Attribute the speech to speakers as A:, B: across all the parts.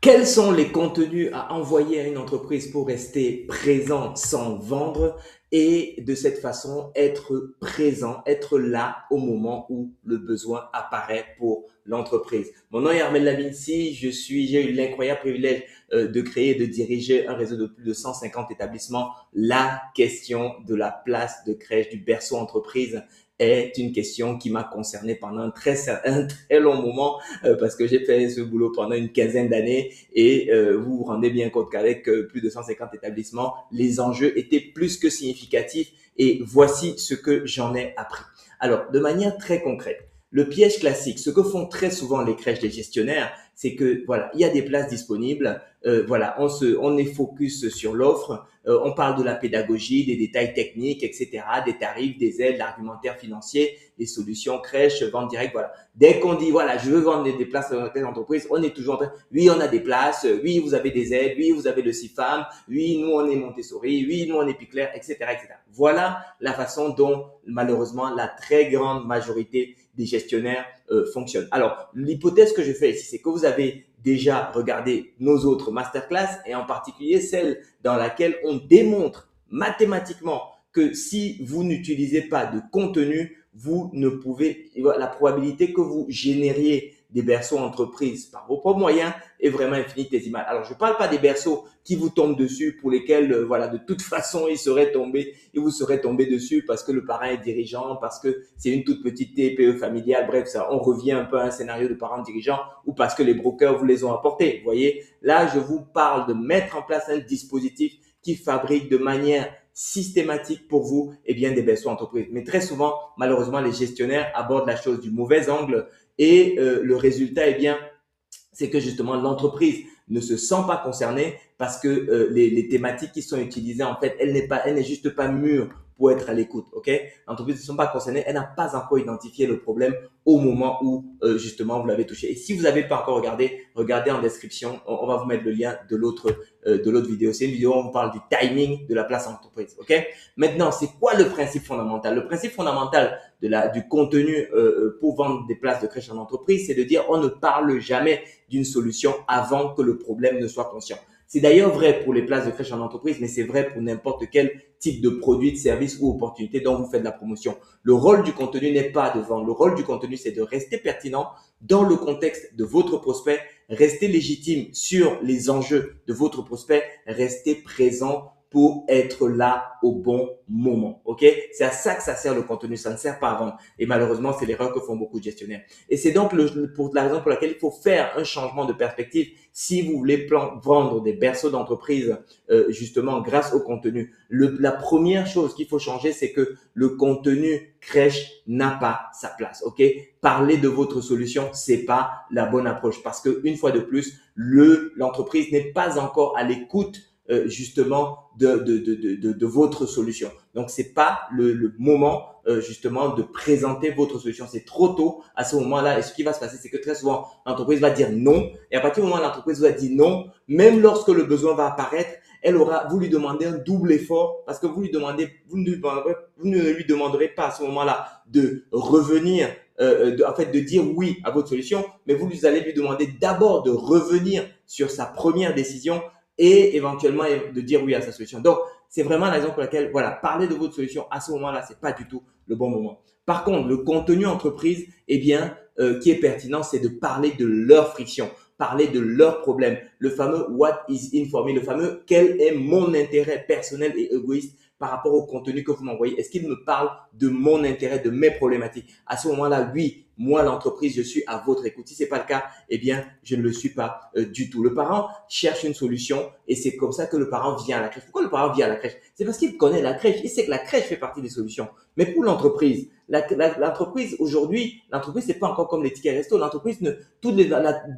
A: Quels sont les contenus à envoyer à une entreprise pour rester présent sans vendre et de cette façon être présent, être là au moment où le besoin apparaît pour l'entreprise? Mon nom est Armel Lavinci, j'ai eu l'incroyable privilège de créer et de diriger un réseau de plus de 150 établissements. La question de la place de crèche du berceau entreprise est une question qui m'a concerné pendant un très long moment parce que j'ai fait ce boulot pendant une quinzaine d'années et vous vous rendez bien compte qu'avec plus de 150 établissements, les enjeux étaient plus que significatifs et voici ce que j'en ai appris. Alors, de manière très concrète, le piège classique, ce que font très souvent les crèches des gestionnaires, c'est que voilà, il y a des places disponibles, voilà, on est focus sur l'offre, on parle de la pédagogie, des détails techniques, etc., des tarifs, des aides, l'argumentaire financier, les solutions crèches, vente directe, voilà. Dès qu'on dit voilà, je veux vendre des places dans telle entreprise, on est toujours en train, oui, on a des places, oui, vous avez des aides, oui, vous avez le CIFAM, oui, nous on est Montessori, oui, nous on est Piclair, etc., etc. Voilà la façon dont malheureusement la très grande majorité des gestionnaires fonctionnent. Alors, l'hypothèse que je fais ici, c'est que vous avez déjà regardé nos autres masterclass et en particulier celle dans laquelle on démontre mathématiquement que si vous n'utilisez pas de contenu, vous ne pouvez, la probabilité que vous génériez des berceaux entreprises par vos propres moyens est vraiment infinitésimale. Alors, je ne parle pas des berceaux qui vous tombent dessus, pour lesquels, voilà, de toute façon, ils vous seraient tombés dessus parce que le parent est dirigeant, parce que c'est une toute petite TPE familiale. Bref, ça, on revient un peu à un scénario de parents dirigeants ou parce que les brokers vous les ont apportés. Vous voyez, là, je vous parle de mettre en place un dispositif qui fabrique de manière systématique pour vous eh bien, des berceaux entreprises. Mais très souvent, malheureusement, les gestionnaires abordent la chose du mauvais angle et le résultat, eh bien, c'est que justement l'entreprise ne se sent pas concernée parce que les thématiques qui sont utilisées, en fait, elle n'est juste pas mûre pour être à l'écoute. Ok, l'entreprise ne se sent pas concernée, elle n'a pas encore identifié le problème au moment où justement vous l'avez touché. Et si vous n'avez pas encore regardé, regardez en description, on va vous mettre le lien de l'autre vidéo. C'est une vidéo où on parle du timing de la place entreprise. Ok, maintenant c'est quoi le principe fondamental? Le principe fondamental du contenu pour vendre des places de crèche en entreprise, c'est de dire on ne parle jamais d'une solution avant que le problème ne soit conscient. C'est d'ailleurs vrai pour les places de crèche en entreprise, mais c'est vrai pour n'importe quel type de produit, de service ou opportunité dont vous faites de la promotion. Le rôle du contenu n'est pas de vendre. Le rôle du contenu, c'est de rester pertinent dans le contexte de votre prospect, rester légitime sur les enjeux de votre prospect, rester présent pour être là au bon moment. OK? C'est à ça que ça sert le contenu. Ça ne sert pas à vendre. Et malheureusement, c'est l'erreur que font beaucoup de gestionnaires. Et c'est donc pour la raison pour laquelle il faut faire un changement de perspective si vous voulez vendre des berceaux d'entreprise justement grâce au contenu. La première chose qu'il faut changer, c'est que le contenu crèche n'a pas sa place. OK? Parler de votre solution, c'est pas la bonne approche parce que une fois de plus, l'entreprise n'est pas encore à l'écoute justement de votre solution. Donc, c'est pas le moment justement de présenter votre solution. C'est trop tôt à ce moment-là. Et ce qui va se passer, c'est que très souvent, l'entreprise va dire non. Et à partir du moment où l'entreprise va dire non, même lorsque le besoin va apparaître, vous lui demandez un double effort parce que vous ne lui demanderez pas à ce moment-là de revenir en fait, de dire oui à votre solution, mais vous allez lui demander d'abord de revenir sur sa première décision et éventuellement de dire oui à sa solution. Donc, c'est vraiment la raison pour laquelle, voilà, parler de votre solution à ce moment-là, c'est pas du tout le bon moment. Par contre, le contenu entreprise, eh bien, qui est pertinent, c'est de parler de leur friction, parler de leurs problèmes, le fameux what is in for me, le fameux quel est mon intérêt personnel et égoïste par rapport au contenu que vous m'envoyez. Est-ce qu'il me parle de mon intérêt, de mes problématiques? À ce moment-là, oui, moi, l'entreprise, je suis à votre écoute. Si ce n'est pas le cas, eh bien, je ne le suis pas du tout. Le parent cherche une solution et c'est comme ça que le parent vient à la crèche. Pourquoi le parent vient à la crèche? C'est parce qu'il connaît la crèche. Il sait que la crèche fait partie des solutions. Mais pour l'entreprise, l'entreprise aujourd'hui, l'entreprise, c'est pas encore comme les tickets resto. L'entreprise,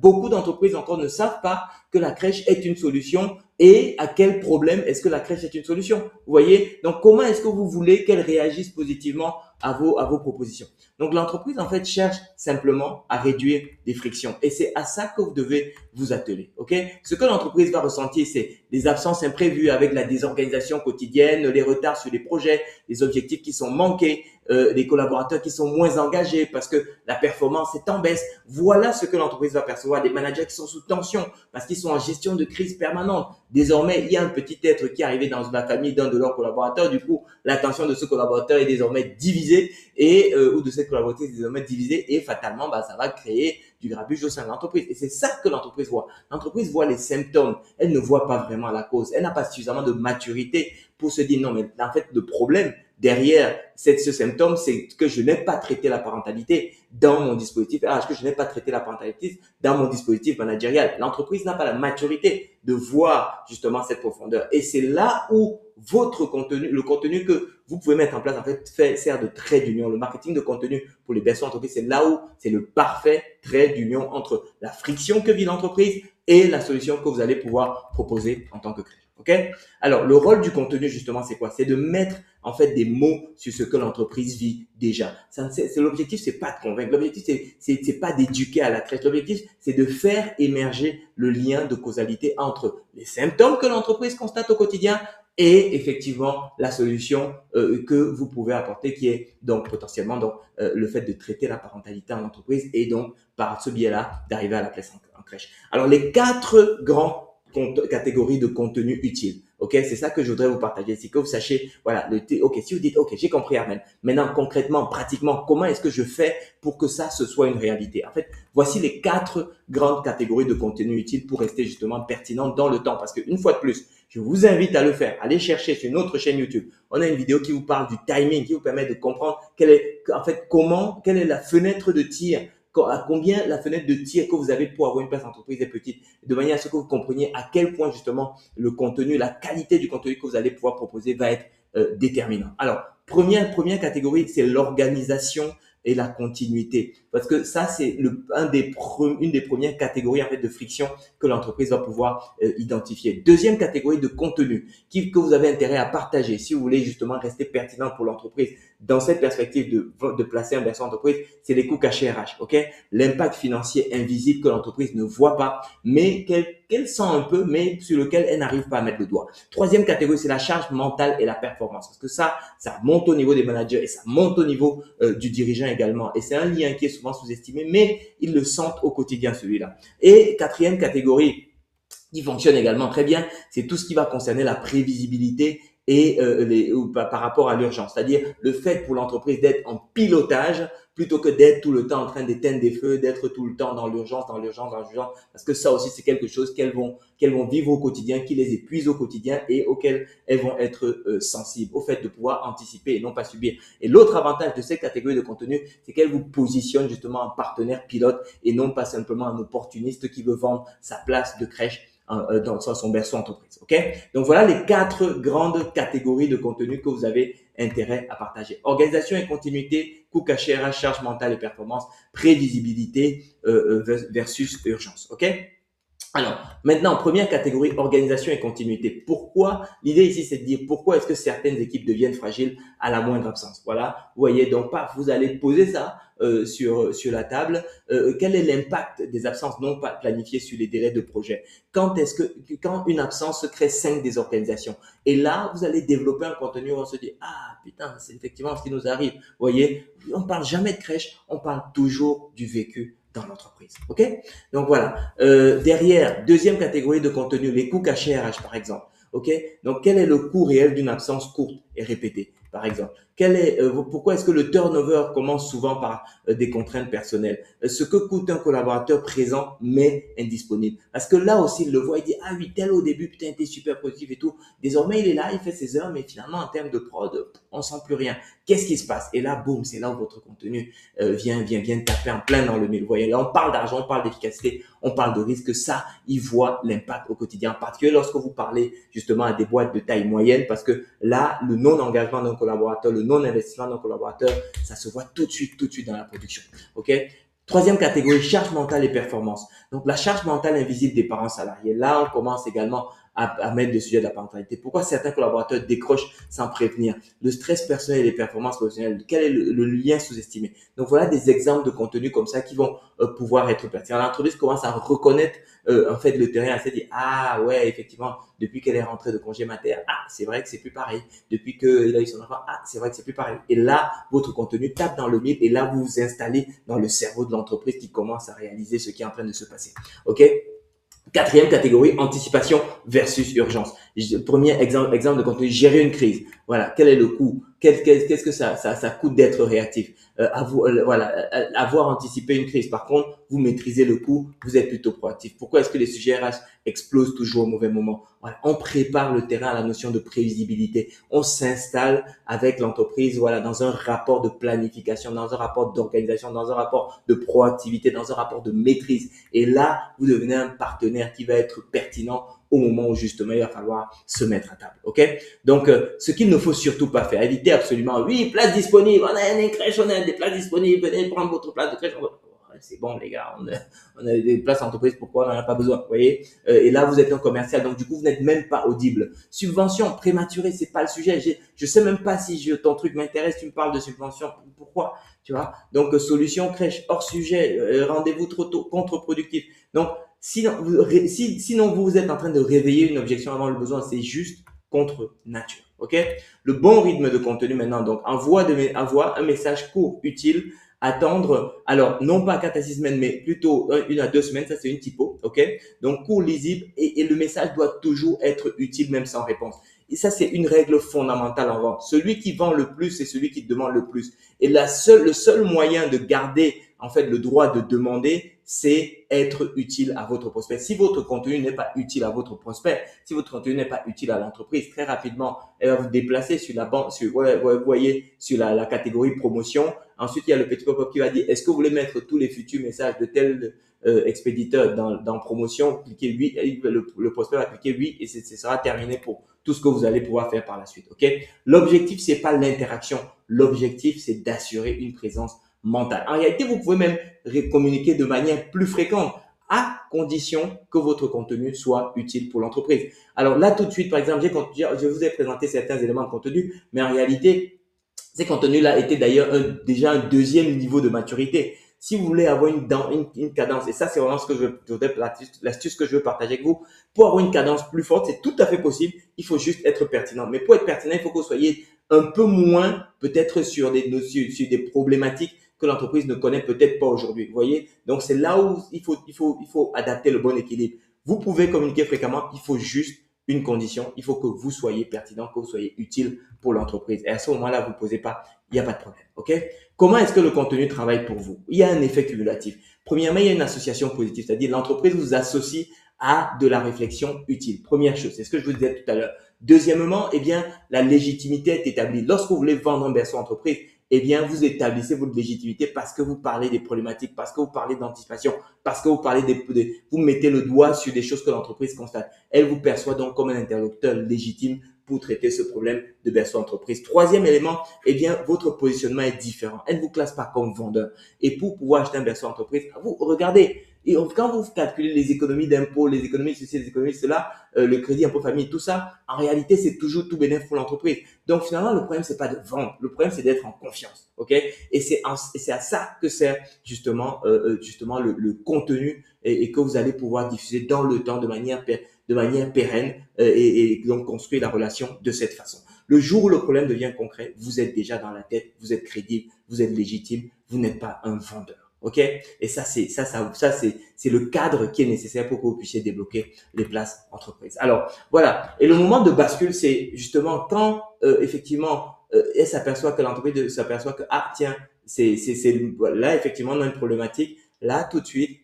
A: beaucoup d'entreprises encore ne savent pas que la crèche est une solution et à quel problème est-ce que la crèche est une solution. Vous voyez? Donc, comment est-ce que vous voulez qu'elle réagisse positivement à vos propositions? Donc, l'entreprise, en fait, cherche simplement à réduire les frictions. Et c'est à ça que vous devez vous atteler. OK? Ce que l'entreprise va ressentir, c'est des absences imprévues avec la désorganisation quotidienne, les retards sur les projets, les objectifs qui sont manqués, les collaborateurs qui sont moins engagés parce que la performance est en baisse. Voilà ce que l'entreprise va percevoir. Des managers qui sont sous tension parce qu'ils sont en gestion de crise permanente. Désormais, il y a un petit être qui est arrivé dans la famille d'un de leurs collaborateurs. Du coup, l'attention de ce collaborateur est désormais divisée et ou de cette collaboratrice est désormais divisée et fatalement, ça va créer du grabuge au sein de l'entreprise. Et c'est ça que l'entreprise voit. L'entreprise voit les symptômes. Elle ne voit pas vraiment la cause. Elle n'a pas suffisamment de maturité pour se dire non, mais en fait, le problème derrière ce symptôme, c'est que je n'ai pas traité la parentalité dans mon dispositif, que je n'ai pas traité la parentalité dans mon dispositif managérial. L'entreprise n'a pas la maturité de voir justement cette profondeur. Et c'est là où votre contenu, le contenu que vous pouvez mettre en place, en fait, sert de trait d'union. Le marketing de contenu pour les berceaux entreprises, c'est là où c'est le parfait trait d'union entre la friction que vit l'entreprise et la solution que vous allez pouvoir proposer en tant que crèche. OK? Alors, le rôle du contenu, justement, c'est quoi? C'est de mettre, en fait, des mots sur ce que l'entreprise vit déjà. L'objectif, c'est pas de convaincre. L'objectif, c'est pas d'éduquer à la crèche. L'objectif, c'est de faire émerger le lien de causalité entre les symptômes que l'entreprise constate au quotidien et effectivement la solution que vous pouvez apporter qui est donc potentiellement le fait de traiter la parentalité en entreprise et donc par ce biais-là d'arriver à la place en crèche. Alors les 4 grands catégories de contenu utile. OK, c'est ça que je voudrais vous partager, c'est que vous sachiez, voilà, OK, si vous dites, OK, j'ai compris, Armel. Maintenant, concrètement, pratiquement, comment est-ce que je fais pour que ça, ce soit une réalité? En fait, voici les 4 grandes catégories de contenu utile pour rester justement pertinent dans le temps. Parce qu'une fois de plus, je vous invite à le faire. Allez chercher sur notre chaîne YouTube. On a une vidéo qui vous parle du timing, qui vous permet de comprendre quelle est la fenêtre de tir, à combien la fenêtre de tir que vous avez pour avoir une place entreprise est petite, de manière à ce que vous compreniez à quel point justement le contenu, la qualité du contenu que vous allez pouvoir proposer va être déterminant. Alors, première catégorie, c'est l'organisation et la continuité. Parce que ça, c'est une des premières catégories en fait de friction que l'entreprise va pouvoir identifier. Deuxième catégorie de contenu que vous avez intérêt à partager si vous voulez justement rester pertinent pour l'entreprise. Dans cette perspective de placer un berceau entreprise, c'est les coûts cachés RH, OK? L'impact financier invisible que l'entreprise ne voit pas, mais qu'elle sent un peu, mais sur lequel elle n'arrive pas à mettre le doigt. Troisième catégorie, c'est la charge mentale et la performance. Parce que ça monte au niveau des managers et ça monte au niveau du dirigeant également. Et c'est un lien qui est souvent sous-estimé, mais ils le sentent au quotidien, celui-là. Et quatrième catégorie, qui fonctionne également très bien, c'est tout ce qui va concerner la prévisibilité et par rapport à l'urgence. C'est-à-dire le fait pour l'entreprise d'être en pilotage plutôt que d'être tout le temps en train d'éteindre des feux, d'être tout le temps dans l'urgence, parce que ça aussi, c'est quelque chose qu'elles vont vivre au quotidien, qui les épuise au quotidien et auquel elles vont être sensibles, au fait de pouvoir anticiper et non pas subir. Et l'autre avantage de cette catégorie de contenu, c'est qu'elle vous positionne justement en partenaire pilote et non pas simplement un opportuniste qui veut vendre sa place de crèche dans son berceau entreprise. OK? Donc, voilà les 4 grandes catégories de contenu que vous avez intérêt à partager. Organisation et continuité, coût caché, RH, charge mentale et performance, prévisibilité versus urgence. OK? Alors, maintenant, première catégorie, organisation et continuité. Pourquoi? L'idée ici, c'est de dire pourquoi est-ce que certaines équipes deviennent fragiles à la moindre absence. Voilà, vous voyez, donc vous allez poser ça sur la table. Quel est l'impact des absences non pas planifiées sur les délais de projet? Quand une absence se crée 5 désorganisations? Et là, vous allez développer un contenu où on se dit, ah putain, c'est effectivement ce qui nous arrive. Vous voyez, on parle jamais de crèche, on parle toujours du vécu dans l'entreprise. OK? Donc voilà. Derrière, deuxième catégorie de contenu, les coûts cachés RH par exemple. OK? Donc quel est le coût réel d'une absence courte et répétée par exemple? Pourquoi est-ce que le turnover commence souvent par des contraintes personnelles? Ce que coûte un collaborateur présent mais indisponible. Parce que là aussi, il le voit, il dit, ah oui, tel au début, putain, il était super positif et tout. Désormais, il est là, il fait ses heures, mais finalement, en termes de prod, on sent plus rien. Qu'est-ce qui se passe? Et là, boum, c'est là où votre contenu vient taper en plein dans le mille. Vous voyez, là, on parle d'argent, on parle d'efficacité, on parle de risque. Ça, il voit l'impact au quotidien. En particulier lorsque vous parlez justement à des boîtes de taille moyenne, parce que là, le non-engagement d'un collaborateur, le non-investissement d'un collaborateur, ça se voit tout de suite dans la production. OK? Troisième catégorie, charge mentale et performance. Donc, la charge mentale invisible des parents salariés. Là, on commence également à mettre le sujet de la parentalité? Pourquoi certains collaborateurs décrochent sans prévenir? Le stress personnel et les performances professionnelles, quel est le lien sous-estimé? Donc voilà des exemples de contenus comme ça qui vont pouvoir être pertinents. L'entreprise commence à reconnaître en fait le terrain, à se dire ah ouais effectivement depuis qu'elle est rentrée de congé mater, ah c'est vrai que c'est plus pareil. Depuis qu'il a eu son enfant, ah c'est vrai que c'est plus pareil. Et là votre contenu tape dans le mille et là vous vous installez dans le cerveau de l'entreprise qui commence à réaliser ce qui est en train de se passer. Ok? Quatrième catégorie, anticipation versus urgence. Premier exemple de contenu, gérer une crise. Voilà, quel est le coût? Qu'est-ce que ça coûte d'être réactif? Avoir anticipé une crise. Par contre, vous maîtrisez le coût, vous êtes plutôt proactif. Pourquoi est-ce que les sujets RH explosent toujours au mauvais moment? Voilà, on prépare le terrain à la notion de prévisibilité. On s'installe avec l'entreprise, voilà, dans un rapport de planification, dans un rapport d'organisation, dans un rapport de proactivité, dans un rapport de maîtrise. Et là, vous devenez un partenaire qui va être pertinent au moment où justement il va falloir se mettre à table. Ok? Donc, ce qu'il ne faut surtout pas faire, éviter absolument, oui, place disponible, on a une crèche, on a des places disponibles, venez prendre votre place de crèche. C'est bon les gars, on a des places entreprises, pourquoi on n'en a pas besoin, vous voyez? Et là vous êtes un commercial, donc du coup vous n'êtes même pas audible. Subvention prématurée, c'est pas le sujet. Je sais même pas si ton truc m'intéresse, tu me parles de subvention, pourquoi? Tu vois? Donc solution crèche hors sujet, rendez-vous trop tôt, contre-productif. Donc sinon vous êtes en train de réveiller une objection avant le besoin, c'est juste contre nature. Ok? Le bon rythme de contenu maintenant, donc envoie un message court, utile, attendre, alors non pas 4 à 6 semaines, mais plutôt 1 à 2 semaines, ça c'est une typo, ok? Donc court, lisible et le message doit toujours être utile même sans réponse. Et ça c'est une règle fondamentale en vente. Celui qui vend le plus, c'est celui qui demande le plus. Et le seul moyen de garder en fait le droit de demander, c'est être utile à votre prospect. Si votre contenu n'est pas utile à votre prospect, si votre contenu n'est pas utile à l'entreprise, très rapidement, elle va vous déplacer sur la banque, vous voyez, sur la catégorie promotion. Ensuite, il y a le petit pop-up qui va dire, est-ce que vous voulez mettre tous les futurs messages de tel expéditeur dans promotion? Cliquez oui, le prospect va cliquer oui et ce sera terminé pour tout ce que vous allez pouvoir faire par la suite. Ok? L'objectif, c'est pas l'interaction. L'objectif, c'est d'assurer une présence mentale. En réalité, vous pouvez même communiquer de manière plus fréquente à condition que votre contenu soit utile pour l'entreprise. Alors là, tout de suite, par exemple, je vous ai présenté certains éléments de contenu, mais en réalité, ces contenus-là étaient d'ailleurs déjà un deuxième niveau de maturité. Si vous voulez avoir une cadence, et ça c'est vraiment ce que l'astuce que je veux partager avec vous, pour avoir une cadence plus forte, c'est tout à fait possible, il faut juste être pertinent. Mais pour être pertinent, il faut que vous soyez un peu moins peut-être sur des problématiques que l'entreprise ne connaît peut-être pas aujourd'hui. Vous voyez? Donc c'est là où il faut adapter le bon équilibre. Vous pouvez communiquer fréquemment, il faut juste une condition, il faut que vous soyez pertinent, que vous soyez utile pour l'entreprise. Et à ce moment-là, vous ne posez pas, il n'y a pas de problème. OK? Comment est-ce que le contenu travaille pour vous? Il y a un effet cumulatif. Premièrement, il y a une association positive, c'est-à-dire l'entreprise vous associe à de la réflexion utile. Première chose, c'est ce que je vous disais tout à l'heure. Deuxièmement, eh bien, la légitimité est établie. Lorsque vous voulez vendre un berceau entreprise, eh bien, vous établissez votre légitimité parce que vous parlez des problématiques, parce que vous parlez d'anticipation, parce que vous parlez vous mettez le doigt sur des choses que l'entreprise constate. Elle vous perçoit donc comme un interlocuteur légitime pour traiter ce problème de berceau entreprise. Troisième élément, eh bien, votre positionnement est différent. Elle ne vous classe pas comme vendeur. Et pour pouvoir acheter un berceau entreprise, vous regardez, et quand vous calculez les économies d'impôts, les économies de ceci, les économies de cela, le crédit impôt famille, tout ça, en réalité, c'est toujours tout bénéfice pour l'entreprise. Donc, finalement, le problème, c'est pas de vendre. Le problème, c'est d'être en confiance. OK? Et c'est à ça que sert justement le contenu et que vous allez pouvoir diffuser dans le temps de manière pérenne et donc construire la relation de cette façon. Le jour où le problème devient concret, vous êtes déjà dans la tête, vous êtes crédible, vous êtes légitime, vous n'êtes pas un vendeur. OK? Et c'est le cadre qui est nécessaire pour que vous puissiez débloquer les places entreprises. Alors, voilà. Et le moment de bascule, c'est justement quand, effectivement, elle s'aperçoit que l'entreprise s'aperçoit que, ah, tiens, là, effectivement, on a une problématique. Là, tout de suite,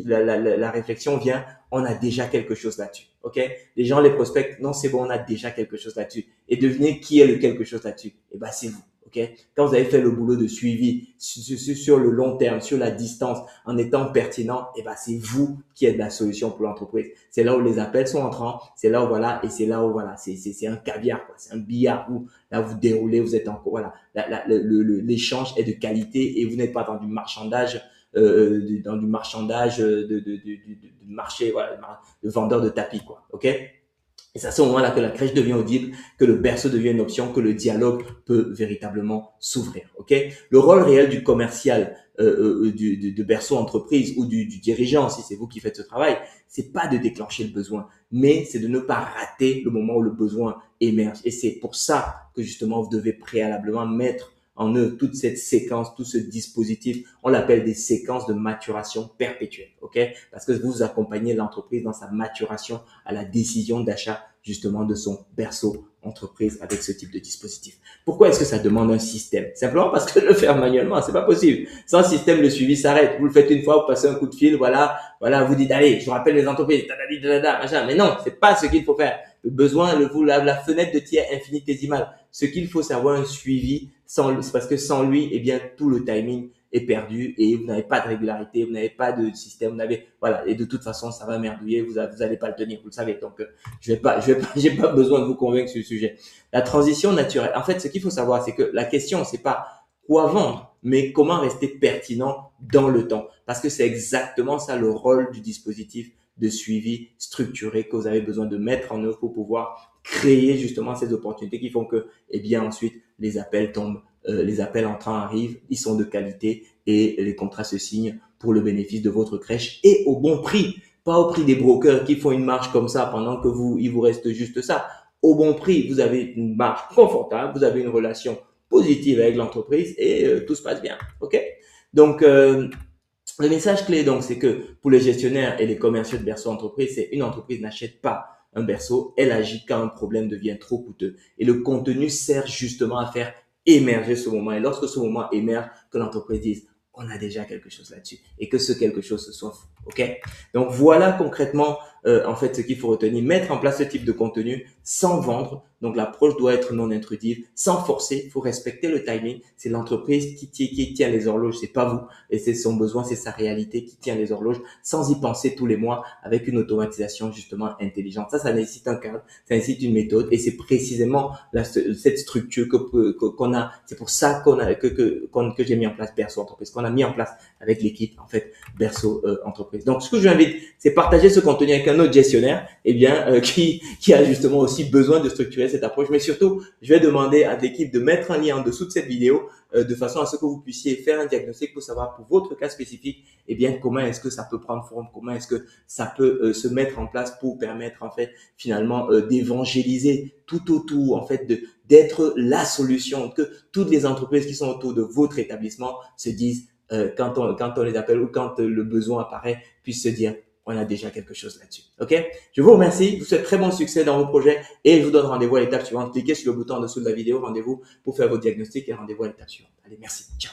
A: la réflexion vient, on a déjà quelque chose là-dessus. OK? Les gens les prospectent, non, c'est bon, on a déjà quelque chose là-dessus. Et devinez qui est le quelque chose là-dessus? Eh ben, c'est vous. OK? Quand vous avez fait le boulot de suivi sur le long terme, sur la distance, en étant pertinent, eh ben, c'est vous qui êtes la solution pour l'entreprise. C'est là où les appels sont entrants, c'est là où voilà, et c'est là où voilà, c'est un caviar, quoi. C'est un billard où là vous déroulez, vous êtes encore, voilà, l'échange est de qualité et vous n'êtes pas dans du marchandage de marché, voilà, de vendeur de tapis, quoi. OK? Et c'est à ce moment-là que la crèche devient audible, que le berceau devient une option, que le dialogue peut véritablement s'ouvrir. Ok. Le rôle réel du commercial, de berceau entreprise ou du dirigeant, si c'est vous qui faites ce travail, c'est pas de déclencher le besoin, mais c'est de ne pas rater le moment où le besoin émerge. Et c'est pour ça que justement vous devez préalablement mettre en eux toute cette séquence, tout ce dispositif. On l'appelle des séquences de maturation perpétuelle, ok? Parce que vous accompagnez l'entreprise dans sa maturation à la décision d'achat justement de son berceau entreprise avec ce type de dispositif. Pourquoi est-ce que ça demande un système? Simplement parce que le faire manuellement, c'est pas possible. Sans système, le suivi s'arrête. Vous le faites une fois, vous passez un coup de fil, voilà, vous dites, allez, je vous rappelle les entreprises, machin. Mais non, c'est pas ce qu'il faut faire. Le besoin, la fenêtre de tir infinitésimale. Ce qu'il faut, c'est avoir un suivi parce que sans lui, eh bien, tout le timing est perdu et vous n'avez pas de régularité, vous n'avez pas de système, voilà. Et de toute façon, ça va merdouiller, vous allez pas le tenir, vous le savez. Donc, j'ai pas besoin de vous convaincre sur le sujet. La transition naturelle. En fait, ce qu'il faut savoir, c'est que la question, c'est pas quoi vendre, mais comment rester pertinent dans le temps. Parce que c'est exactement ça le rôle du dispositif de suivi structuré que vous avez besoin de mettre en œuvre pour pouvoir créer justement ces opportunités qui font que, eh bien, ensuite, les appels tombent, les appels entrants arrivent, ils sont de qualité et les contrats se signent pour le bénéfice de votre crèche et au bon prix. Pas au prix des brokers qui font une marge comme ça pendant que il vous reste juste ça. Au bon prix, vous avez une marge confortable, vous avez une relation positive avec l'entreprise et tout se passe bien. OK? Donc, le message clé, donc, c'est que pour les gestionnaires et les commerciaux de berceau entreprise, c'est une entreprise n'achète pas un berceau, elle agit quand un problème devient trop coûteux. Et le contenu sert justement à faire émerger ce moment. Et lorsque ce moment émerge, que l'entreprise dise, on a déjà quelque chose là-dessus et que ce quelque chose se soit fou. OK? Donc, voilà concrètement, en fait, ce qu'il faut retenir. Mettre en place ce type de contenu sans vendre. Donc, l'approche doit être non intrusive, sans forcer. Il faut respecter le timing. C'est l'entreprise qui tient les horloges, c'est pas vous. Et c'est son besoin, c'est sa réalité qui tient les horloges, sans y penser tous les mois avec une automatisation justement intelligente. Ça nécessite un cadre, ça nécessite une méthode et c'est précisément cette structure qu'on a. C'est pour ça que j'ai mis en place Berceau Entreprise, qu'on a mis en place avec l'équipe, en fait, Berceau Entreprise. Donc, ce que je vous invite, c'est partager ce contenu avec un autre gestionnaire, eh bien, qui a justement aussi besoin de structurer cette approche. Mais surtout, je vais demander à l'équipe de mettre un lien en dessous de cette vidéo de façon à ce que vous puissiez faire un diagnostic pour savoir pour votre cas spécifique, eh bien, comment est-ce que ça peut prendre forme, comment est-ce que ça peut se mettre en place pour permettre, en fait, finalement, d'évangéliser tout autour, en fait, d'être la solution, que toutes les entreprises qui sont autour de votre établissement se disent, quand on les appelle ou quand le besoin apparaît, puissent se dire, on a déjà quelque chose là-dessus. OK? Je vous remercie. Je vous souhaite très bon succès dans vos projets et je vous donne rendez-vous à l'étape suivante. Cliquez sur le bouton en dessous de la vidéo. Rendez-vous pour faire vos diagnostics et rendez-vous à l'étape suivante. Allez, merci. Ciao.